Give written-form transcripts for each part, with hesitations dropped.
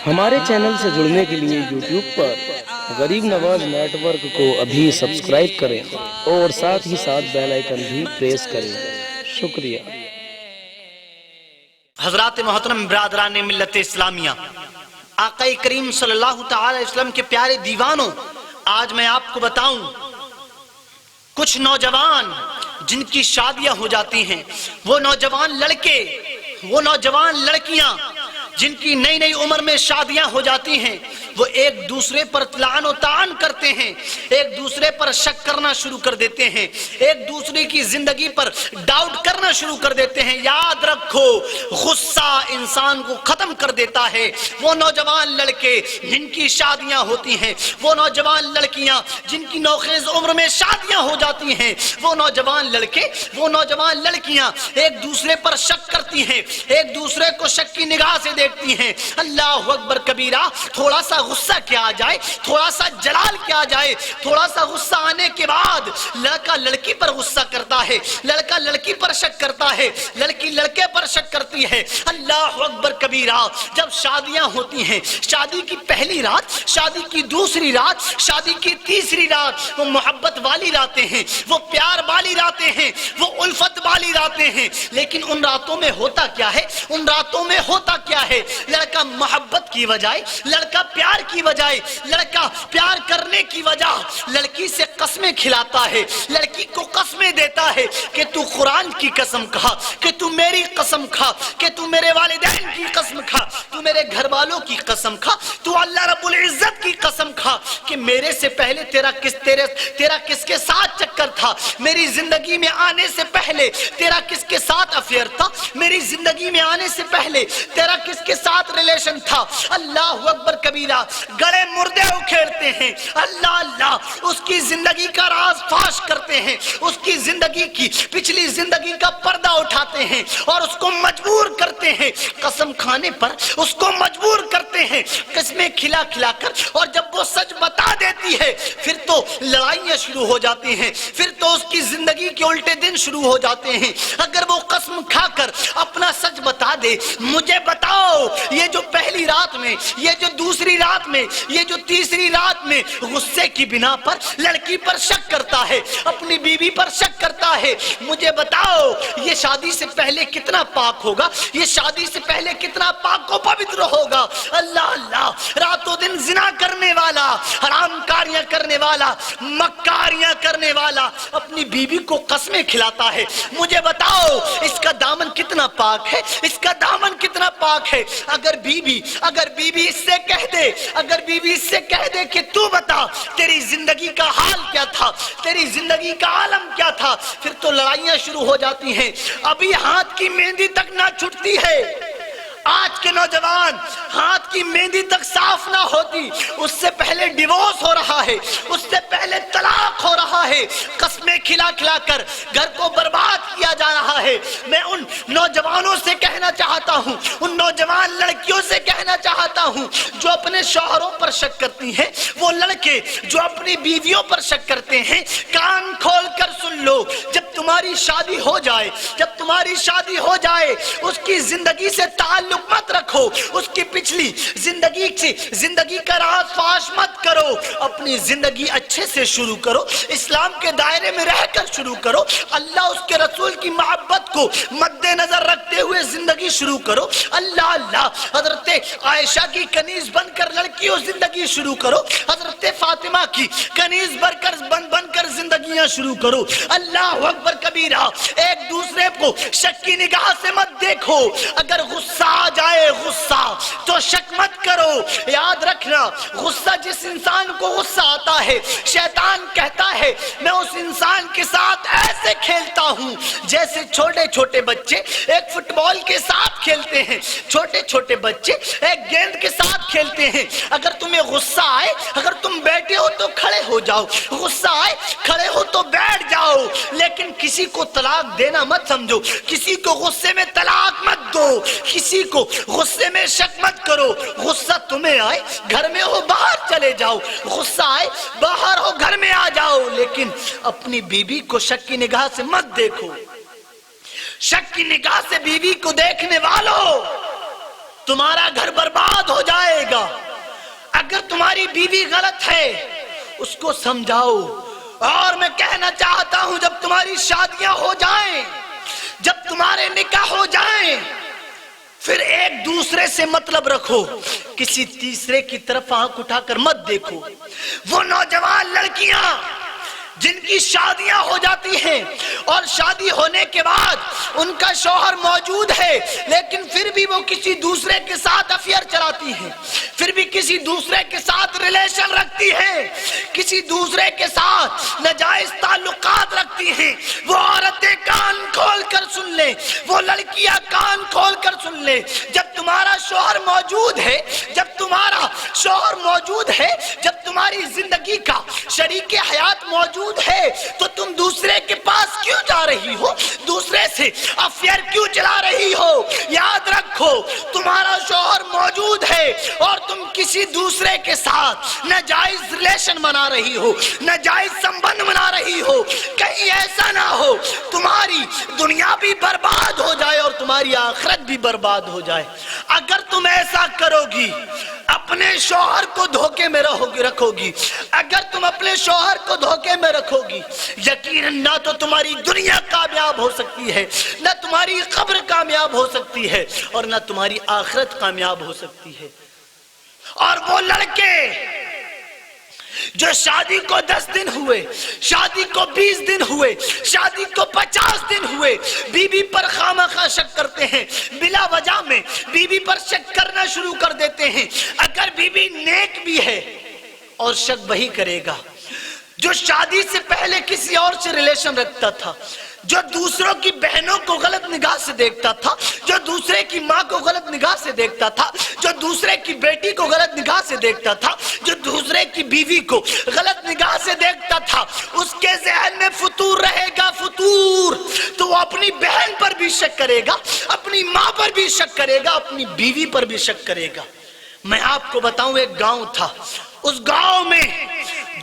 ہمارے چینل سے جڑنے کے لیے یوٹیوب پر غریب نواز نیٹ ورک کو ابھی سبسکرائب کریں اور ساتھ ہی ساتھ بیل آئیکن بھی پریس کریں۔ شکریہ۔ حضرات محترم برادران ملت اسلامیہ، آقا کریم صلی اللہ تعالی علیہ وسلم کے پیارے دیوانوں، آج میں آپ کو بتاؤں کچھ نوجوان جن کی شادیاں ہو جاتی ہیں، وہ نوجوان لڑکے، وہ نوجوان لڑکیاں جن کی نئی نئی عمر میں شادیاں ہو جاتی ہیں، وہ ایک دوسرے پر لعن و طعن کرتے ہیں، ایک دوسرے پر شک کرنا شروع کر دیتے ہیں، ایک دوسرے کی زندگی پر ڈاؤٹ کرنا شروع کر دیتے ہیں۔ یاد رکھو، غصہ انسان کو ختم کر دیتا ہے۔ وہ نوجوان لڑکے جن کی شادیاں ہوتی ہیں، وہ نوجوان لڑکیاں جن کی نوخیز عمر میں شادیاں ہو جاتی ہیں، وہ نوجوان لڑکے، وہ نوجوان لڑکیاں ایک دوسرے پر شک کرتی ہیں، ایک دوسرے کو شک کی نگاہ سے دیکھتی ہیں۔ اللہ اکبر کبیرہ، تھوڑا سا غصہ کیا آ جائے، تھوڑا سا جلال کیا آ جائے، تھوڑا سا غصہ آنے کے بعد لڑکا لڑکی پر غصہ کرتا ہے، لڑکا لڑکی پر شک کرتا ہے، لڑکی لڑکے پر شک کرتی ہے۔ اللہ اکبر کبیرہ۔ جب شادیاں ہوتی ہیں، شادی کی پہلی رات، شادی کی دوسری رات، شادی کی تیسری رات، وہ محبت والی راتیں ہیں، وہ پیار والی راتیں ہیں، وہ الفت والی راتیں ہیں، لیکن ان راتوں میں ہوتا کیا ہے؟ ان راتوں میں ہوتا کیا ہے؟ لڑکا محبت کی بجائے، لڑکا پیار کی بجائے، لڑکا پیار کرنے کی وجہ لڑکی سے قسمیں کھلاتا ہے، لڑکی کو قسمیں دیتا ہے کہ تو قرآن کی قسم کھا، کہ تو میری قسم کھا، کہ تو میرے والدین کی قسم کھا، تو میرے گھر والوں کی قسم کھا، تو اللہ رب العزت کی قسم کھا کہ میرے سے پہلے تیرا کس کے ساتھ چکر تھا، میری زندگی میں آنے سے پہلے تیرا کس کے ساتھ افیئر تھا، میری زندگی میں آنے سے پہلے تیرا کس کے ساتھ ریلیشن تھا۔ اللہ اکبر کبیرہ۔ گڑے مردے اکھیڑتے ہیں، اللہ اللہ، اس کی زندگی کا راز فاش کرتے ہیں، اس کی زندگی کی پچھلی زندگی کا پردہ اٹھاتے ہیں اور اس کو مجبور کرتے ہیں قسم کھانے پر، اس کو مجبور کرتے ہیں قسمیں کھلا کھلا کر، اور جب وہ سچ بتا دیتی ہے پھر تو لڑائیاں شروع ہو جاتی ہیں، پھر تو اس کی زندگی کے الٹے دن شروع ہو جاتے ہیں۔ اگر وہ قسم کھا کر اپنا سچ بتا دے، مجھے بتاؤ، یہ جو پہلی رات میں، یہ جو دوسری رات میں، یہ جو تیسری رات میں غصے کی بنا پر لڑکی پر شک کرتا ہے، اپنی بیوی پر شک کرتا ہے، مجھے بتاؤ یہ شادی سے پہلے کتنا پاک ہوگا، یہ شادی سے پہلے کتنا پاک و پوتر ہوگا۔ اللہ اللہ، راتوں دن زنا کرنے والا، حرام کاریاں کرنے والا، مکاریاں کرنے والا اپنی بیوی کو قسمیں کھلاتا ہے، مجھے بتاؤ اس کا دامن کتنا پاک ہے، اس کا دامن کتنا پاک ہے۔ اگر بیوی اس سے کہہ دے، اگر بیوی اس سے کہہ دے کہ تو بتا تیری زندگی کا حال کیا تھا، تیری زندگی کا عالم کیا تھا، پھر تو لڑائیاں شروع ہو جاتی ہیں۔ ابھی ہاتھ کی مہندی تک نہ چھٹتی ہے، آج کے نوجوان ہاتھ کی مہندی تک صاف نہ ہوتی، اس سے پہلے ڈیورس ہو رہا ہے، اس سے پہلے طلاق ہو رہا ہے، قسمیں کھلا کھلا کر گھر کو برباد کیا جا رہا ہے۔ میں ان نوجوانوں سے کہنا چاہتا ہوں، ان نوجوان لڑکیوں سے کہنا چاہتا ہوں جو اپنے شوہروں پر شک کرتی ہیں، وہ لڑکے جو اپنی بیویوں پر شک کرتے ہیں، کان کھول کر سن لو، جب تمہاری شادی ہو جائے، جب تمہاری شادی ہو جائے، اس کی زندگی سے تعلق مت رکھو، اس کی پچھلی زندگی کا راز فاش مت کرو، اپنی زندگی اچھے سے شروع کرو، اسلام کے دائرے میں رہ کر شروع کرو، اللہ اس کے رسول کی محبت کو مد نظر رکھتے ہوئے زندگی شروع کرو۔ اللہ اللہ، حضرت عائشہ کی کنیز بن کر لڑکیوں زندگی شروع کرو، حضرت فاطمہ کی کنیز بن کر زندگیاں شروع کرو۔ اللہ اکبر کبیرہ۔ ایک دوسرے کو شک کی نگاہ سے مت دیکھو، اگر غصہ آ جائے غصہ تو شک مت کرو۔ یاد رکھنا، غصہ جس انسان کو غصہ آتا ہے، شیطان کہتا ہے میں اس انسان کے ساتھ ایسے کھیلتا ہوں جیسے چھوٹے چھوٹے بچے ایک فٹ بال کے ساتھ کھیلتے ہیں، چھوٹے چھوٹے بچے ایک گیند کے ساتھ کھیلتے ہیں۔ اگر تمہیں غصہ آئے، اگر تم بیٹھے ہو تو کھڑے ہو جاؤ، غصہ آئے کھڑے ہو تو بیٹھ جاؤ، لیکن کسی کو طلاق دینا مت سمجھو، کسی کو غصے میں طلاق مت دو، کسی کو غصے میں شک مت کرو۔ غصہ تمہیں آئے، گھر میں ہو باہر چلے جاؤ، غصہ آئے باہر ہو گھر میں آ جاؤ، لیکن اپنی بیوی کو شک کی نگاہ سے مت دیکھو۔ شک کی نگاہ سے بیوی کو دیکھنے والوں تمہارا گھر برباد ہو جائے گا۔ اگر تمہاری بیوی غلط ہے اس کو سمجھاؤ۔ اور میں کہنا چاہتا ہوں جب تمہاری شادیاں ہو جائیں، جب تمہارے نکاح ہو جائیں، پھر ایک دوسرے سے مطلب رکھو، کسی تیسرے کی طرف آنکھ اٹھا کر مت دیکھو۔ وہ نوجوان لڑکیاں جن کی شادیاں ہو جاتی ہیں اور شادی ہونے کے بعد ان کا شوہر موجود ہے لیکن پھر بھی وہ کسی دوسرے کے ساتھ افیئر چلاتی ہیں، پھر بھی کسی دوسرے کے ساتھ ریلیشن رکھتی ہیں، کسی دوسرے کے ساتھ ناجائز تعلقات رکھتی ہیں، وہ عورتیں کان کھول کر سن لیں، وہ لڑکیاں کان کھول کر سن لیں، جب تمہارا شوہر موجود ہے، جب تمہارا شوہر موجود ہے، جب تمہاری زندگی کا شریک حیات موجود ہے تو تم دوسرے کے پاس کیوں جا رہی ہو؟ دوسرے سے افیئر کیوں چلا رہی ہو؟ یاد رکھو تمہارا شوہر موجود ہے اور تم کسی دوسرے کے ساتھ ناجائز ریلیشن بنا رہی ہو، ناجائز سمبند بنا رہی ہو۔ کہیں ایسا نہ ہو تمہاری دنیا بھی برباد ہو جائے اور تمہاری آخرت بھی برباد ہو جائے۔ اگر تم ایسا کرو گی اپنے شوہر کو دھوکے میں رکھو گی، اگر تم اپنے شوہر کو دھوکے میں رکھو گی، یقیناً نہ تو تمہاری دنیا کامیاب ہو سکتی ہے، نہ تمہاری قبر کامیاب ہو سکتی ہے، اور نہ تمہاری آخرت کامیاب ہو سکتی ہے۔ اور وہ لڑکے جو شادی کو 10 دن ہوئے، شادی کو 20 دن ہوئے، شادی کو 50 دن ہوئے، بیوی پر خامخواہ شک کرتے ہیں، بلا وجہ میں بیوی پر شک کرنا شروع کر دیتے ہیں۔ اگر بیوی نیک بھی ہے اور شک وہی کرے گا جو شادی سے پہلے کسی اور سے ریلیشن رکھتا تھا، جو دوسروں کی بہنوں کو غلط نگاہ سے دیکھتا تھا، جو دوسرے کی ماں کو غلط نگاہ سے دیکھتا تھا، جو دوسرے کی بیٹی کو غلط نگاہ سے دیکھتا تھا، جو دوسرے کی بیوی کو غلط نگاہ سے دیکھتا تھا، اس کے ذہن میں فطور رہے گا، فطور۔ تو وہ اپنی بہن پر بھی شک کرے گا، اپنی ماں پر بھی شک کرے گا، اپنی بیوی پر بھی شک کرے گا۔ میں آپ کو بتاؤں ایک گاؤں تھا، اس گاؤں میں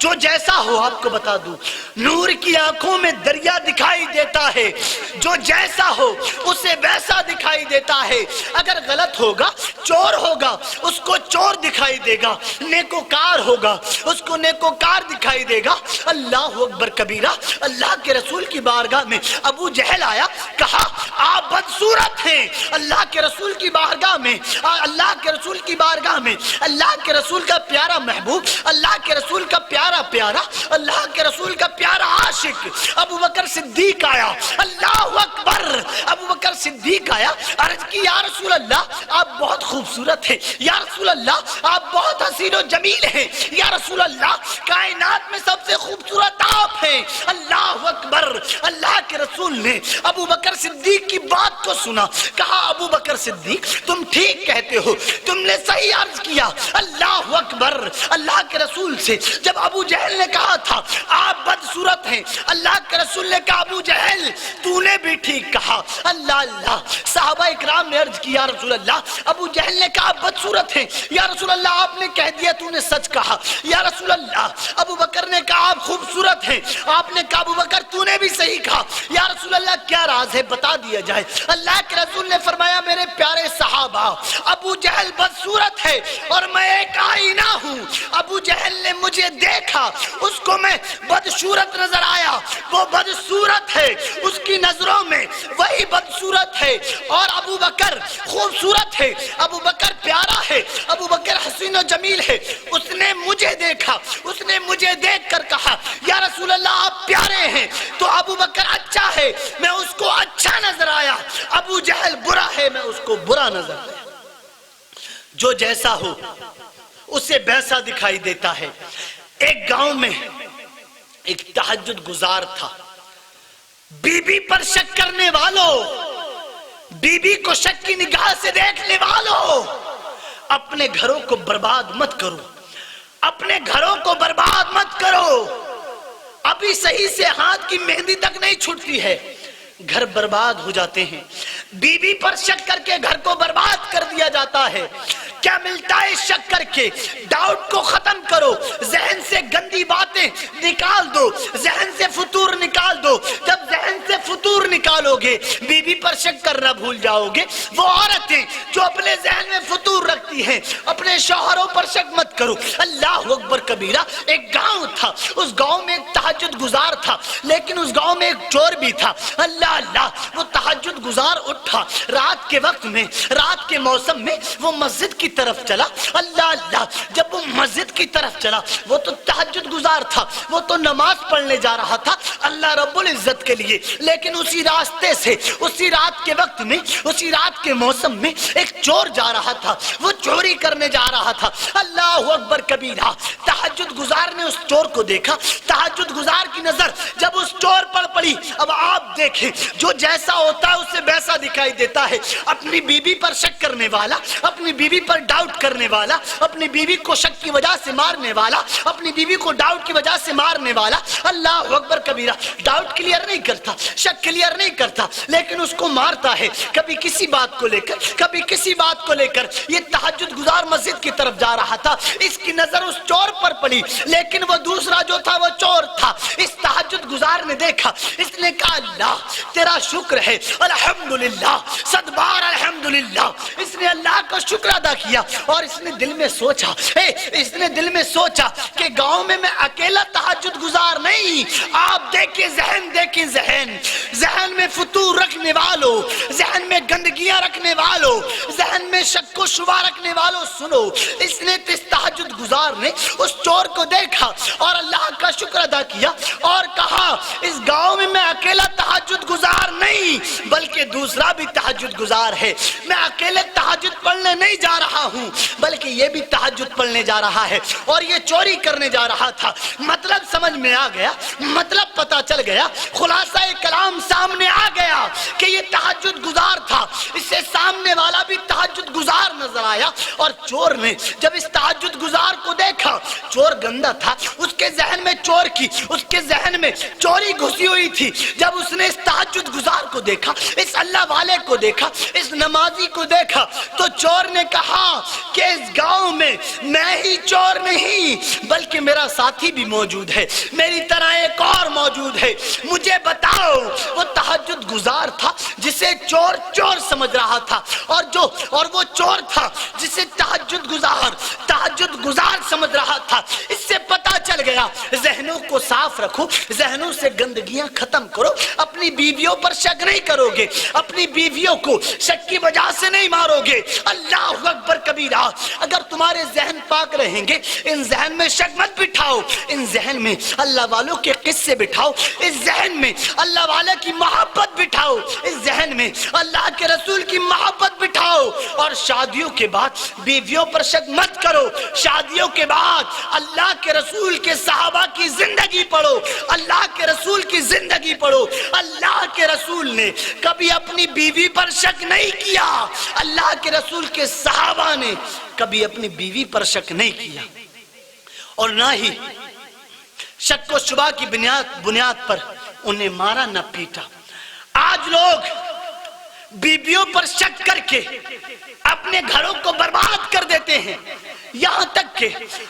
جو جیسا ہو، آپ کو بتا دوں، نور کی آنکھوں میں دریا دکھائی دیتا ہے، جو جیسا ہو اسے ویسا دکھائی دیتا ہے۔ اگر غلط ہوگا، چور ہوگا، اس کو چور دکھائی دے گا، نیکوکار ہوگا، اس کو نیکوکار دکھائی دے گا۔ اللہ اکبر کبیرہ۔ اللہ کے رسول کی بارگاہ میں ابو جہل آیا، کہا آپ بدصورت ہیں۔ اللہ کے رسول کی بارگاہ میں، اللہ کے رسول کی بارگاہ میں، اللہ کے رسول کا پیارا محبوب، اللہ کے رسول کا پیارا اللہ کے رسول کا پیارا عاشق ابو بکر صدیق آیا۔ اللہ اکبر۔ ابو بکر صدیق آیا، عرض کی یا رسول اللہ آپ بہت خوبصورت ہیں، یا رسول اللہ آپ بہت حسین و جمیل ہیں، یا رسول اللہ کائنات میں سب سے خوبصورت آپ ہیں۔ اللہ اکبر۔ اللہ کے رسول نے ابو بکر صدیق کی بات کو سنا، کہا ابو بکر صدیق تم ٹھیک کہتے ہو، تم نے صحیح عرض کیا۔ اللہ اکبر۔ اللہ کے رسول سے جب ابو جہل نے کہا تھا آپ بدصورت ہیں، اللہ کے رسول نے کہا ابو جہل تو نے بھی ٹھیک کہا۔ اللہ اللہ۔ صحابہ اکرام نے عرض کی یا رسول اللہ، ابو جہل نے کہا آپ بدصورت ہیں، یا رسول اللہ آپ نے کہہ دیا تو نے سچ کہا۔ یا رسول اللہ ابو بکر نے کہا آپ خوبصورت ہیں، آپ نے کہا ابو بکر تو نے بھی صحیح کہا۔ یا رسول اللہ کیا راز ہے بتا دیا جائے۔ اللہ کے رسول نے فرمایا میرے پیارے صحابہ، ابو جہل بدصورت ہے اور میں ایک آئینہ ہوں۔ ابو جہل نے مجھے دیکھا، اس کو میں بدصورت نظر آیا، وہ بدصورت ہے، اس کی نظروں میں وہی بدصورت ہے، اور ابو بکر خوبصورت ہے، ابو بکر پیارا ہے، ابو بکر حسین و جمیل ہے۔ اس نے مجھے دیکھا، اس نے مجھے دیکھ کر کہا یا رسول اللہ آپ پیارے ہیں، تو ابو بکر اچھا ہے، میں اس کو اچھا نظر آیا۔ ابو جہل برا ہے، میں اس کو برا نظر آیا۔ جو جیسا ہو اسے ویسا دکھائی دیتا ہے۔ ایک گاؤں میں ایک تہجد گزار تھا۔ بی بی پر شک کرنے والوں، بی بی کو شک کی نگاہ سے دیکھنے والوں، اپنے گھروں کو برباد مت کرو، اپنے گھروں کو برباد مت کرو۔ ابھی صحیح سے ہاتھ کی مہندی تک نہیں چھوٹتی ہے، گھر برباد ہو جاتے ہیں۔ بی بی پر شک کر کے گھر کو برباد کر دیا جاتا ہے۔ کیا ملتا ہے شک کر کے؟ ڈاؤٹ کو ختم کرو، ذہن سے گندی باتیں نکال دو، ذہن سے فطور نکال دو۔ جب ذہن سے فطور نکالو گے بیوی پر شک کرنا بھول جاؤ گے۔ وہ عورتیں جو اپنے ذہن میں فطور رکھتی ہیں اپنے شوہروں پر شک مت کرو۔ اللہ اکبر کبیرہ۔ ایک گاؤں تھا، اس گاؤں میں ایک تہجد گزار تھا، لیکن اس گاؤں میں ایک چور بھی تھا۔ اللہ اللہ، وہ تہجد گزار اٹھا رات کے وقت میں، رات کے موسم میں وہ مسجد کی طرف چلا۔ اللہ اللہ، جب وہ مسجد کی طرف چلا، وہ تو تہجد گزار تھا، وہ تو نماز پڑھنے جا رہا تھا اللہ رب العزت کے لیے، لیکن اسی راستے سے اسی رات کے وقت میں، اسی رات کے موسم میں ایک چور جا رہا تھا، وہ چوری کرنے جا رہا تھا۔ اللہ اکبر کبیرہ۔ تہجد گزار نے اس چور کو دیکھا، تہجد گزار کی نظر جب اس چور پر پڑی، اب آپ دیکھیں جو جیسا ہوتا ہے اس سے ویسا دکھائی دیتا ہے۔ اپنی بیوی پر شک کرنے والا، اپنی بیوی پر ڈاؤٹ کرنے والا، اپنی بیوی کو شک کی وجہ سے مارنے والا، اپنی بیوی کو ڈاؤٹ کی وجہ سے مارنے والا۔ اللہ اکبر کبیرہ۔ ڈاؤٹ کلیئر نہیں کرتا، شک کلیئر نہیں کرتا، لیکن اس کو مارتا ہے، کبھی کسی بات کو لے کر، کبھی کسی بات کو لے کر۔ یہ تہجد گزار مسجد کی طرف جا رہا تھا، اس کی نظر اس چور پر پڑی، لیکن وہ دوسرا جو تھا وہ چور تھا۔ اس تہجد گزار نے دیکھا، اس نے کہا اللہ تیرا شکر ہے، الحمدللہ، صد بار الحمدللہ۔ اس نے اللہ کا شکر ادا کیا اور اس نے دل میں سوچا، اس نے دل میں سوچا کہ گاؤں میں میں اکیلا تہجد گزار نہیں۔ آپ دیکھیں ذہن، دیکھیں ذہن، ذہن میں فطور رکھنے والوں، ذہن میں گندگیاں رکھنے والوں، ذہن میں شک و شبہ رکھنے والوں، سنو، اس نے اس تہجد گزار نے اس چور کو دیکھا اور اللہ کا شکر ادا کیا اور کہا اس گاؤں میں اکیلا تہجد گزار نہیں بلکہ دوسرا بھی تہجد گزار ہے۔ میں اکیلے تہجد پڑھنے نہیں جا رہا ہوں بلکہ یہ بھی تہجد پڑھنے جا رہا ہے اور یہ چوری کرنے جا رہا تھا۔ مطلب سمجھ میں آ گیا، مطلب پتا چل گیا، خلاصہ کلام سامنے آ گیا کہ یہ تہجد گزار تھا، اس سے سامنے والا بھی تہجد گزار نظر آیا اور چور نے جب اس تہجد گزار کو دیکھا، چور گندا تھا، اس کے ذہن میں چور کی، اس کے ذہن میں چوری گھسی ہوئی تھی۔ جب اس نے اس تہجد گزار کو دیکھا، اس اللہ والے کو دیکھا، اس نمازی کو دیکھا، تو چور نے کہا کہ اس گاؤں میں ہی چور نہیں بلکہ میرا ساتھی بھی موجود ہے، میری طرح ایک اور موجود ہے، مجھے بتاؤ۔ وہ تہجد گزار تھا جسے چور چور سمجھ رہا تھا اور وہ چور تھا جسے تہجد گزار سمجھ رہا تھا۔ اس سے پتا چل گیا ذہنوں کو صاف رکھو، ذہنوں سے گندگیاں ختم کرو، اپنی بیویوں پر شک نہیں کرو گے، اپنی بیویوں کو شک کی وجہ سے نہیں مارو گے۔ اللہ اکبر کبیرہ۔ اگر تمہارے ذہن پاک رہیں گے، ان ذہن میں شک مت بٹھاؤ، ان ذہن میں اللہ والوں کے قصے بٹھاؤ، اس ذہن میں اللہ والے کی محبت بٹھاؤ، اس ذہن میں اللہ کے رسول کی محبت بٹھاؤ اور شادیوں کے بعد بیویوں پر شک مت کرو۔ شادیوں کے بعد اللہ کے رسول کے صحابہ کی زندگی پڑھو، اللہ کے رسول کی زندگی پڑھو۔ اللہ کے رسول نے کبھی اپنی بیوی پر شک نہیں کیا، اللہ کے رسول کے صحابہ نے کبھی اپنی بیوی پر شک نہیں کیا اور نہ ہی شک و شبہ کی بنیاد پر انہیں مارا نہ پیٹا۔ آج لوگ بیویوں پر شک کر کے اپنے گھروں کو برباد کر دیتے ہیں، یہاں تک کہ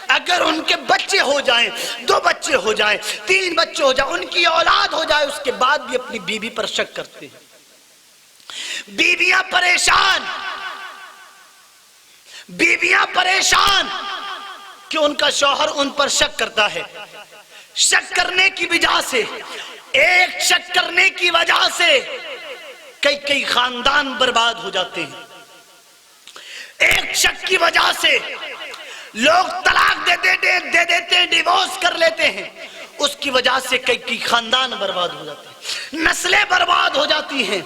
اگر ان کے بچے ہو جائیں، 2 بچے ہو جائیں، 3 بچے ہو جائیں، ان کی اولاد ہو جائے، اس کے بعد بھی اپنی بیوی پر شک کرتے ہیں۔ بیویاں پریشان کہ ان کا شوہر ان پر شک کرتا ہے۔ شک کرنے کی وجہ سے، ایک شک کرنے کی وجہ سے کئی خاندان برباد ہو جاتے ہیں۔ ایک شک کی وجہ سے لوگ طلاق دے دیتے ہیں، ڈیورس کر لیتے ہیں، اس کی وجہ سے کئی خاندان برباد ہو جاتے ہیں، نسلیں برباد ہو جاتی ہیں۔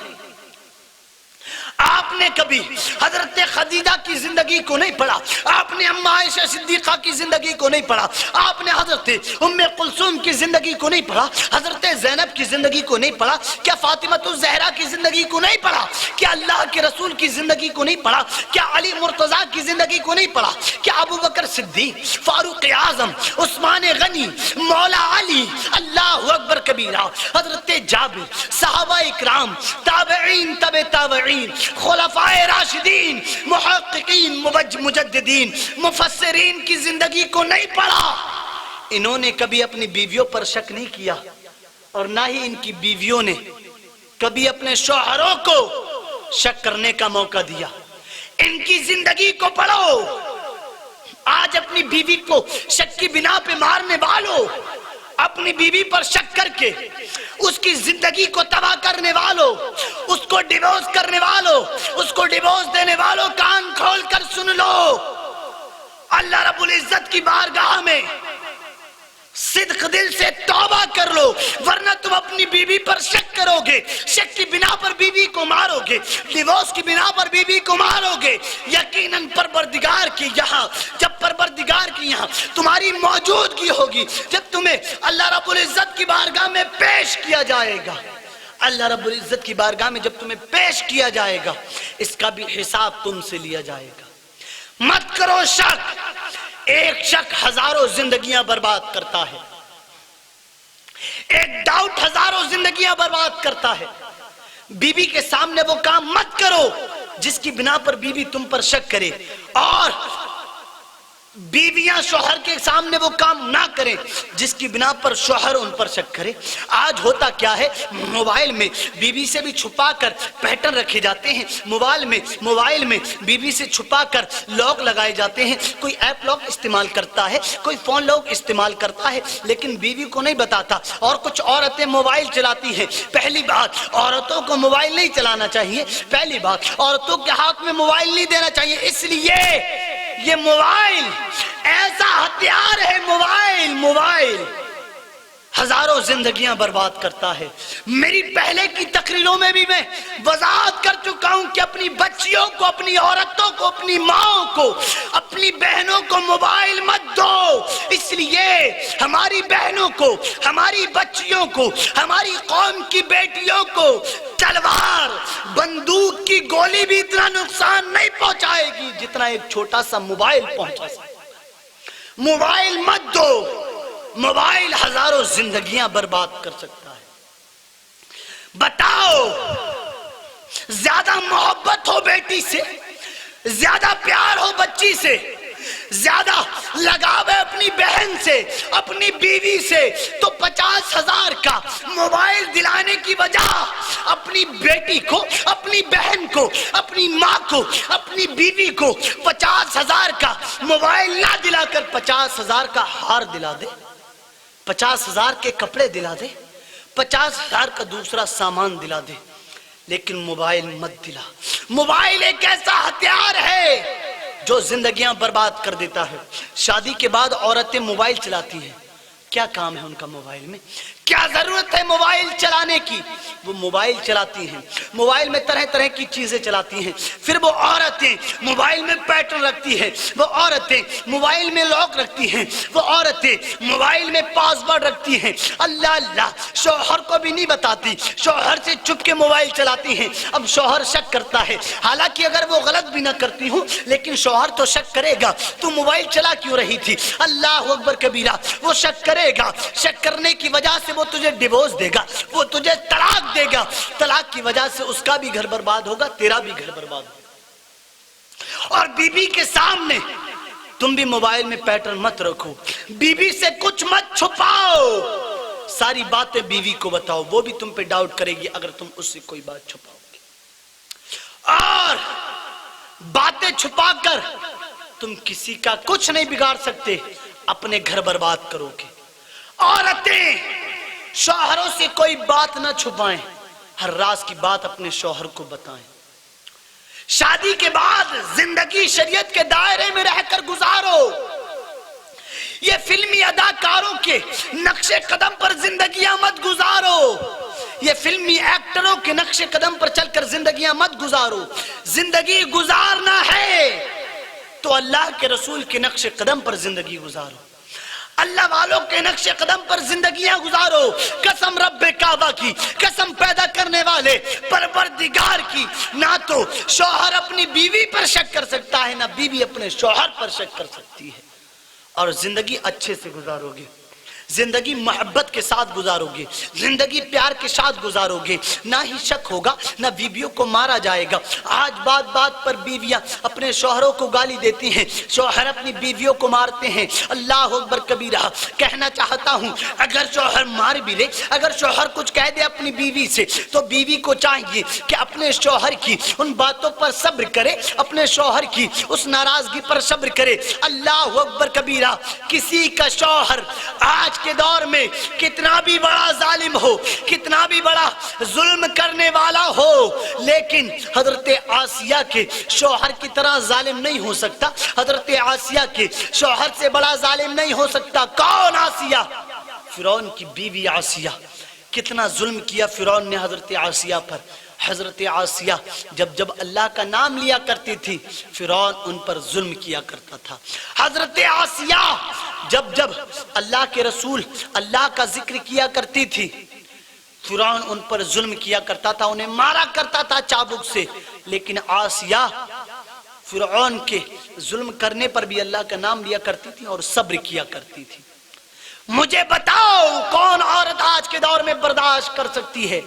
آپ نے کبھی حضرت خدیجہ کی زندگی کو نہیں پڑھا، آپ نے اماں عائشہ صدیقہ کی زندگی کو نہیں پڑھا، آپ نے حضرت ام کلثوم کی زندگی کو نہیں پڑھا، حضرت زینب کی زندگی کو نہیں پڑھا، کیا فاطمۃ الزہرا کی زندگی کو نہیں پڑھا، کیا اللہ کے رسول کی زندگی کو نہیں پڑھا، کیا علی مرتضیٰ کی زندگی کو نہیں پڑھا، کیا ابو بکر صدیق، فاروق اعظم، عثمان غنی، مولا علی، اللہ اکبر کبیرہ، حضرت جابر، صحابہ اکرام، تابعین، تابعین، خلفائے راشدین، محققین، مجددین، مفسرین کی زندگی کو نہیں پڑھا۔ انہوں نے کبھی اپنی بیویوں پر شک نہیں کیا اور نہ ہی ان کی بیویوں نے کبھی اپنے شوہروں کو شک کرنے کا موقع دیا؟ ان کی زندگی کو پڑھو. آج اپنی بیوی کو شک کی بنا پہ مارنے والوں، اپنی بیوی پر شک کر کے اس کی زندگی کو تباہ کرنے والوں، اس کو ڈیورس کرنے والوں، اس کو ڈیورس دینے والوں، کان کھول کر سن لو. اللہ رب العزت کی بارگاہ میں صدق دل سے توبہ کر لو، ورنہ تم اپنی بیوی پر شک کرو گے، شک کی بنا پر بیوی کو مارو گے، ڈیورس کی بنا پر بیوی کو مارو گے. یقیناً پروردگار کی یہاں، جب پروردگار کی یہاں تمہاری موجودگی ہوگی، جب تمہیں اللہ رب العزت کی بارگاہ میں پیش کیا جائے گا، اللہ رب العزت کی بارگاہ میں جب تمہیں پیش کیا جائے گا، اس کا بھی حساب تم سے لیا جائے گا. مت کرو شک. ایک شک ہزاروں زندگیاں برباد کرتا ہے، ایک ڈاؤٹ ہزاروں زندگیاں برباد کرتا ہے. بیوی کے سامنے وہ کام مت کرو جس کی بنا پر بیوی تم پر شک کرے، اور بیویاں شوہر کے سامنے وہ کام نہ کریں جس کی بنا پر شوہر ان پر شک کرے. آج ہوتا کیا ہے، موبائل میں بیوی سے بھی چھپا کر پیٹرن رکھے جاتے ہیں، موبائل میں بیوی سے چھپا کر لاک لگائے جاتے ہیں. کوئی ایپ لاک استعمال کرتا ہے، کوئی فون لاک استعمال کرتا ہے، لیکن بیوی کو نہیں بتاتا. اور کچھ عورتیں موبائل چلاتی ہیں. پہلی بات، عورتوں کو موبائل نہیں چلانا چاہیے. پہلی بات، عورتوں کے ہاتھ میں موبائل نہیں دینا چاہیے، اس لیے یہ موبائل ایسا ہتھیار ہے، موبائل ہزاروں زندگیاں برباد کرتا ہے. میری پہلے کی تقریروں میں بھی میں وضاحت کر چکا ہوں کہ اپنی بچیوں کو، اپنی عورتوں کو، اپنی ماں کو، اپنی بہنوں کو موبائل مت دو. اس لیے ہماری بہنوں کو، ہماری بچیوں کو، ہماری قوم کی بیٹیوں کو تلوار، بندوق کی گولی بھی اتنا نقصان نہیں پہنچائے گی جتنا ایک چھوٹا سا موبائل پہنچا سکتا. موبائل مت دو. موبائل ہزاروں زندگیاں برباد کر سکتا ہے. بتاؤ، زیادہ محبت ہو بیٹی سے، زیادہ پیار ہو بچی سے، زیادہ لگاو ہے اپنی بہن سے، اپنی بیوی سے، تو 50,000 کا موبائل دلانے کی وجہ اپنی بیٹی کو، اپنی بہن کو، اپنی ماں کو، اپنی بیوی کو 50,000 کا موبائل نہ دلا کر 50,000 کا ہار دلا دے، 50,000 کے کپڑے دلا دے، 50,000 کا دوسرا سامان دلا دے، لیکن موبائل مت دلا. موبائل ایک ایسا ہتھیار ہے جو زندگیاں برباد کر دیتا ہے. شادی کے بعد عورتیں موبائل چلاتی ہیں. کیا کام ہے ان کا موبائل میں؟ کیا ضرورت ہے موبائل چلانے کی؟ وہ موبائل چلاتی ہیں، موبائل میں طرح طرح کی چیزیں چلاتی ہیں. پھر وہ عورتیں موبائل میں پیٹرن رکھتی ہیں، وہ عورتیں موبائل میں لاک رکھتی ہیں، وہ عورتیں موبائل میں پاس ورڈ رکھتی ہیں. اللہ، شوہر کو بھی نہیں بتاتی، شوہر سے چھپ کے موبائل چلاتی ہیں. اب شوہر شک کرتا ہے، حالانکہ اگر وہ غلط بھی نہ کرتی ہوں لیکن شوہر تو شک کرے گا، تو موبائل چلا کیوں رہی تھی؟ اللہ اکبر کبیرہ. وہ شک کرے گا، شک کرنے کی وجہ سے وہ تجھے ڈیورس دے گا، وہ تجھے طلاق دے گا. طلاق کی وجہ سے اس کا بھی گھر برباد ہوگا، تیرا بھی گھر برباد ہوگا. اور بیوی کے سامنے تم بھی موبائل میں پیٹرن مت رکھو، بیوی سے کچھ مت چھپاؤ، ساری باتیں بیوی کو بتاؤ، وہ بھی تم پہ ڈاؤٹ کرے گی اگر تم اس سے کوئی بات چھپاؤ گے. اور باتیں چھپا کر تم کسی کا کچھ نہیں بگاڑ سکتے، اپنے گھر برباد کرو گے. عورتیں شوہروں سے کوئی بات نہ چھپائیں، ہر راز کی بات اپنے شوہر کو بتائیں. شادی کے بعد زندگی شریعت کے دائرے میں رہ کر گزارو. یہ فلمی اداکاروں کے نقش قدم پر زندگیاں مت گزارو، یہ فلمی ایکٹروں کے نقش قدم پر چل کر زندگیاں مت گزارو. زندگی گزارنا ہے تو اللہ کے رسول کے نقش قدم پر زندگی گزارو، اللہ والوں کے نقش قدم پر زندگیاں گزارو. قسم رب کعبہ کی، قسم پیدا کرنے والے پروردگار کی، نہ تو شوہر اپنی بیوی پر شک کر سکتا ہے، نہ بیوی اپنے شوہر پر شک کر سکتی ہے. اور زندگی اچھے سے گزارو گے، زندگی محبت کے ساتھ گزارو گے، زندگی پیار کے ساتھ گزارو گے، نہ ہی شک ہوگا، نہ بیویوں کو مارا جائے گا۔ آج بات بات پر بیویاں اپنے شوہروں کو گالی دیتی ہیں، شوہر اپنی بیویوں کو مارتے ہیں۔ اللہ اکبر کبیرہ۔ کہنا چاہتا ہوں اگر شوہر مار بھی لے، اگر شوہر کچھ کہہ دے اپنی بیوی سے، تو بیوی کو چاہیے کہ اپنے شوہر کی ان باتوں پر صبر کرے، اپنے شوہر کی اس ناراضگی پر صبر کرے۔ اللہ اکبر کبیرہ۔ کسی کا شوہر آج کے دور میں کتنا بھی بڑا ظالم ہو، کتنا بھی بڑا ظلم کرنے والا ہو، لیکن حضرت آسیہ کے شوہر کی طرح ظالم نہیں ہو سکتا، حضرت آسیہ کے شوہر سے بڑا ظالم نہیں ہو سکتا۔ کون؟ آسیہ، فرعون کی بیوی آسیہ۔ کتنا ظلم کیا فرعون نے حضرت آسیہ پر۔ حضرت آسیہ جب اللہ کا نام لیا کرتی تھی، فرعون ان پر ظلم کیا کرتا تھا۔ حضرت آسیہ جب اللہ کے رسول اللہ کا ذکر کیا کرتی تھی، فرعون ان پر ظلم کیا کرتا تھا، انہیں مارا کرتا تھا چابک سے، لیکن آسیہ فرعون کے ظلم کرنے پر بھی اللہ کا نام لیا کرتی تھی اور صبر کیا کرتی تھی۔ مجھے بتاؤ کون عورت آج کے دور میں برداشت کر سکتی ہے؟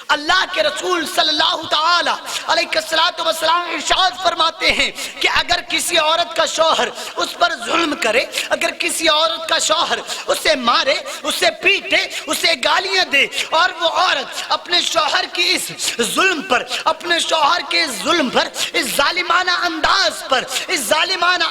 اللہ کے رسول صلی اللہ تعالی علیہ السلام ارشاد فرماتے ہیں کہ اگر کسی عورت کا شوہر اس پر ظلم کرے، اگر کسی عورت کا شوہر اسے مارے، اسے پیٹے، اسے گالیاں دے، اور وہ عورت اپنے شوہر کی اس ظلم پر، اپنے شوہر کے ظلم پر، اس ظالمانہ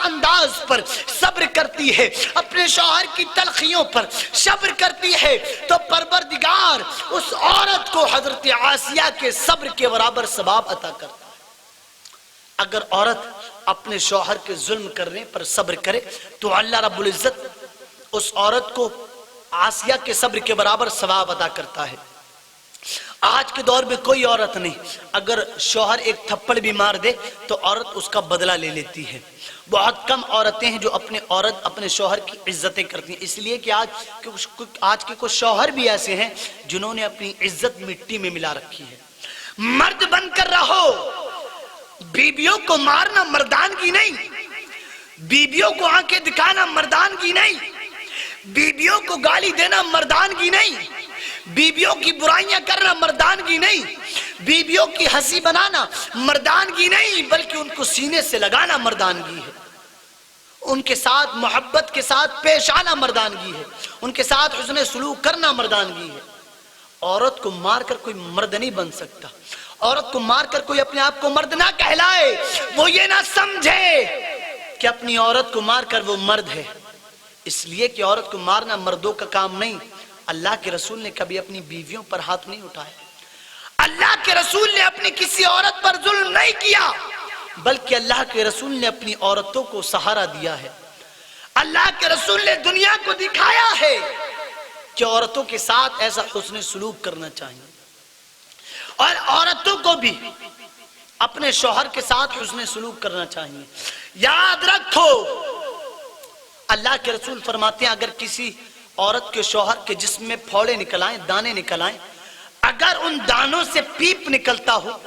انداز پر صبر کرتی ہے، اپنے شوہر کی تلخیوں پر صبر کرتی ہے، تو پروردگار اس عورت کو حضرت آسیہ کے صبر کے برابر ثواب عطا کرتا ہے۔ اگر عورت اپنے شوہر کے ظلم کرنے پر صبر کرے تو اللہ رب العزت اس عورت کو آسیہ کے صبر کے برابر ثواب عطا کرتا ہے۔ آج کے دور میں کوئی عورت نہیں، اگر شوہر ایک تھپڑ بھی مار دے تو عورت اس کا بدلہ لے لیتی ہے۔ بہت کم عورتیں ہیں جو اپنے شوہر کی عزتیں کرتی ہیں، اس لیے کہ آج کے کچھ شوہر بھی ایسے ہیں جنہوں نے اپنی عزت مٹی میں ملا رکھی ہے۔ مرد بن کر رہو، بیویوں کو مارنا مردانگی نہیں، بیویوں کو آنکھیں دکھانا مردانگی نہیں، بیویوں کو گالی دینا مردانگی نہیں، بیویوں کی برائیاں کرنا مردانگی نہیں، بیویوں کی ہنسی بنانا مردانگی نہیں، بلکہ ان کو سینے سے لگانا مردانگی ہے، ان کے ساتھ محبت کے ساتھ پیش آنا مردانگی ہے، ان کے ساتھ حسن سلوک کرنا مردانگی ہے۔ عورت کو مار کر کوئی مرد نہیں بن سکتا، عورت کو مار کر کوئی اپنے آپ کو مرد نہ کہلائے، وہ یہ نہ سمجھے کہ اپنی عورت کو مار کر وہ مرد ہے، اس لیے کہ عورت کو مارنا مردوں کا کام نہیں۔ اللہ کے رسول نے کبھی اپنی بیویوں پر ہاتھ نہیں اٹھایا، اللہ کے رسول نے اپنی کسی عورت پر ظلم نہیں کیا، بلکہ اللہ کے رسول نے اپنی عورتوں کو سہارا دیا ہے۔ اللہ کے رسول نے دنیا کو دکھایا ہے کہ عورتوں کے ساتھ ایسا حسن سلوک کرنا چاہیے، اور عورتوں کو بھی اپنے شوہر کے ساتھ حسن سلوک کرنا چاہیے۔ یاد رکھو اللہ کے رسول فرماتے ہیں اگر کسی عورت کے شوہر کے جسم میں پھوڑے نکل آئیں، دانے نکل آئیں، اگر ان دانوں سے پیپ نکلتا ہو،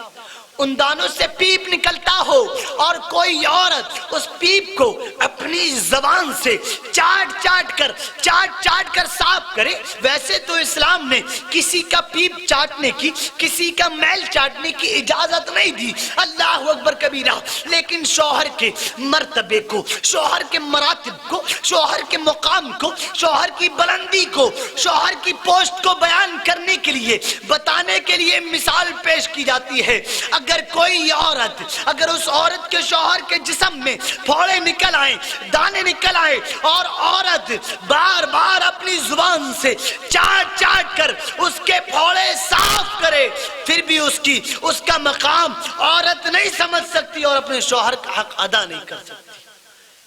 ان دانوں سے پیپ نکلتا ہو اور کوئی عورت اس پیپ کو اپنی زبان سے چاٹ کر صاف کرے، ویسے تو اسلام نے کسی کا پیپ چاٹنے کی، کسی کا میل چاٹنے کی اجازت نہیں دی، اللہ اکبر کبیرہ، لیکن شوہر کے مرتبے کو، شوہر کے مراتب کو، شوہر کے مقام کو، شوہر کی بلندی کو، شوہر کی پوسٹ کو بیان کرنے کے لیے، بتانے کے لیے مثال پیش کی جاتی ہے۔ اگر کوئی عورت، اگر اس عورت کے شوہر کے جسم میں پھوڑے نکل آئیں، دانے نکل آئیں، اور عورت بار بار اپنی زبان سے چاٹ کر اس کے پھوڑے صاف کرے، پھر بھی اس کا مقام عورت نہیں سمجھ سکتی اور اپنے شوہر کا حق ادا نہیں کر سکتی۔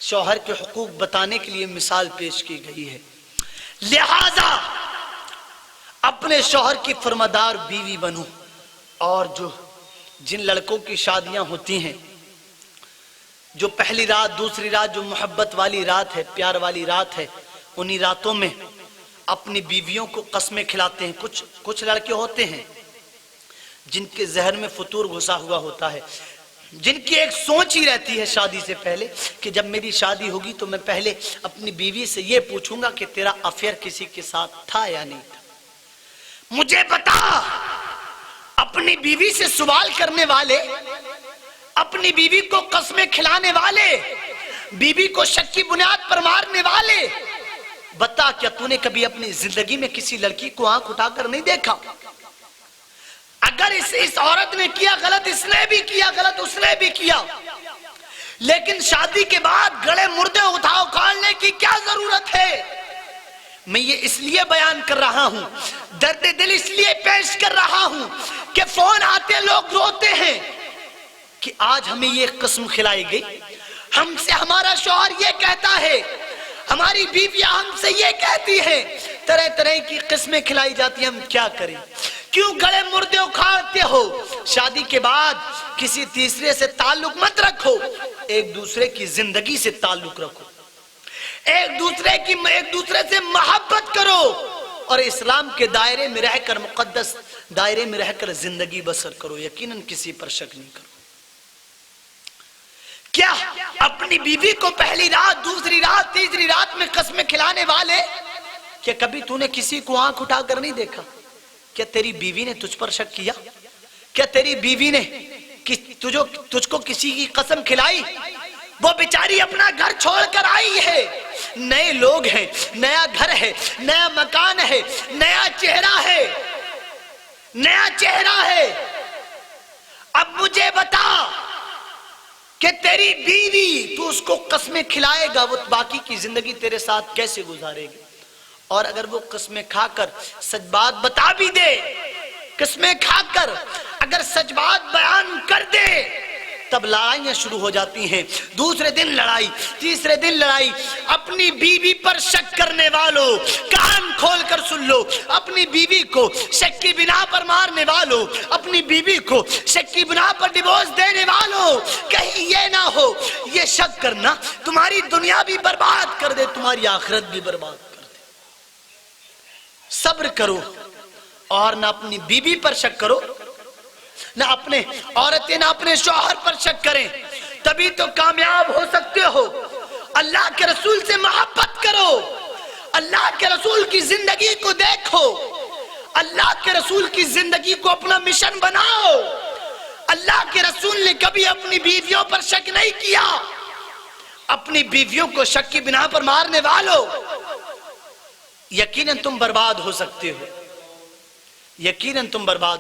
شوہر کے حقوق بتانے کے لیے مثال پیش کی گئی ہے، لہذا اپنے شوہر کی فرمانبر بیوی بنو، اور جن لڑکوں کی شادیاں ہوتی ہیں، جو پہلی رات، دوسری رات، جو محبت والی رات ہے، پیار والی رات ہے، انہی راتوں میں اپنی بیویوں کو قسمیں کھلاتے ہیں۔ کچھ لڑکے ہوتے ہیں جن کے ذہن میں فطور گھسا ہوا ہوتا ہے، جن کی ایک سوچ ہی رہتی ہے شادی سے پہلے کہ جب میری شادی ہوگی تو میں پہلے اپنی بیوی سے یہ پوچھوں گا کہ تیرا افیئر کسی کے ساتھ تھا یا نہیں تھا. مجھے بتا، اپنی بیوی سے سوال کرنے والے، اپنی بیوی کو قسمیں کھلانے والے، بیوی کو شک کی بنیاد پر مارنے والے، بتا کیا تو نے کبھی اپنی زندگی میں کسی لڑکی کو آنکھ اٹھا کر نہیں دیکھا؟ اگر اس عورت نے کیا غلط، اس نے بھی کیا غلط، اس نے بھی کیا، لیکن شادی کے بعد گڑے مردے اکھاڑنے کی کیا ضرورت ہے؟ میں یہ اس لیے بیان کر رہا ہوں، درد دل اس لیے پیش کر رہا ہوں کہ فون آتے لوگ روتے ہیں کہ آج ہمیں یہ قسم کھلائی گئی، ہم سے ہمارا شوہر یہ کہتا ہے، ہماری بیویاں ہم سے یہ کہتی ہیں، طرح طرح کی قسمیں کھلائی جاتی ہیں، ہم کیا کریں؟ کیوں گڑے مردے اکھاڑتے ہو؟ شادی کے بعد کسی تیسرے سے تعلق مت رکھو، ایک دوسرے کی زندگی سے تعلق رکھو، ایک دوسرے سے محبت کرو، اور اسلام کے دائرے میں رہ کر، مقدس دائرے میں رہ کر زندگی بسر کرو. یقیناً کسی پر شک نہیں کرو. کیا اپنی بیوی کو پہلی رات، دوسری رات، تیسری رات میں قسمیں کھلانے والے، کیا کبھی تو نے کسی کو آنکھ اٹھا کر نہیں دیکھا؟ کیا تیری بیوی نے تجھ پر شک کیا؟ کیا تیری بیوی نے تجھ کو کسی کی قسم کھلائی؟ وہ بیچاری اپنا گھر چھوڑ کر آئی ہے، نئے لوگ ہیں، نیا گھر ہے، نیا مکان ہے، نیا چہرہ ہے، نیا چہرہ ہے. اب مجھے بتا کہ تیری بیوی، تو اس کو قسمیں کھلائے گا، وہ باقی کی زندگی تیرے ساتھ کیسے گزارے گی؟ اور اگر وہ قسمیں کھا کر سچ بات بتا بھی دے، قسمیں کھا کر اگر سچ بات بیان کر دے، تب لڑائیاں شروع ہو جاتی ہیں. دوسرے دن لڑائی، تیسرے دن لڑائی. اپنی بیوی پر شک کرنے والوں کان کھول کر سن لو، اپنی بیوی کو شک کی بنا پر مارنے والوں، اپنی بیوی کو شک کی بنا پر ڈیورس دینے والوں، کہیں یہ نہ ہو یہ شک کرنا تمہاری دنیا بھی برباد کر دے، تمہاری آخرت بھی برباد کر دے. صبر کرو اور نہ اپنی بیوی پر شک کرو، نہ اپنے عورتیں نہ اپنے شوہر پر شک کریں، تبھی تو کامیاب ہو سکتے ہو. اللہ کے رسول سے محبت کرو، اللہ کے رسول کی زندگی کو دیکھو، اللہ کے رسول کی زندگی کو اپنا مشن بناؤ. اللہ کے رسول نے کبھی اپنی بیویوں پر شک نہیں کیا. اپنی بیویوں کو شک کی بنا پر مارنے والوں، یقیناً تم برباد ہو سکتے ہو، یقیناً تم برباد